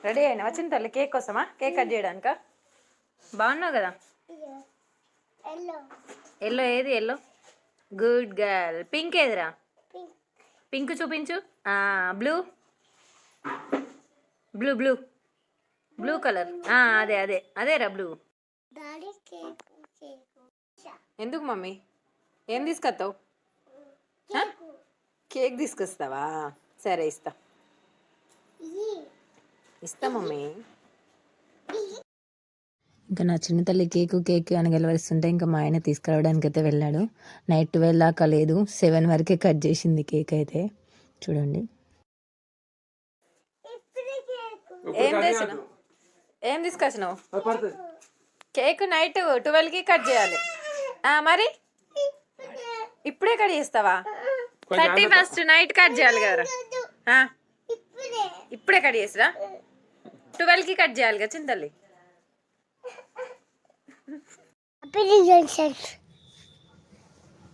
Ready అయినా వచ్చిన తల్లి కేక్ కోసమా? కేక్ కట్ చేయడానికా? బాగున్నావు కదా? ఎల్లో ఏది? Yellow good girl. పింక్ ఏదిరా? పింక్ చూపించు. Blue blue blue blue colour. అదే అదే అదేరా బ్లూ. ఎందుకు మమ్మీ? ఏం తీసుకొస్తావు? కేక్ తీసుకొస్తావా? సరే ఇస్తా ఇస్తా మమ్మీ. ఇంకా నా చిన్న తల్లి కేక్ అని గెలవరిస్తుంటే ఇంకా మా ఆయన తీసుకురావడానికి అయితే వెళ్ళాడు. నైట్ 12 దాకా లేదు, 7 వరకే కట్ చేసింది కేక్ అయితే. చూడండి. ఏం తీసుకొచ్చినావు? కేక్ నైట్ 12కి కట్ చేయాలి. మరి ఇప్పుడే కట్ చేస్తావా? 31st నైట్ కట్ చేయాలి కదా. ఇప్పుడే కట్ చేసిరా? 12కి కట్ చేయాలి కదా చింతల్లి.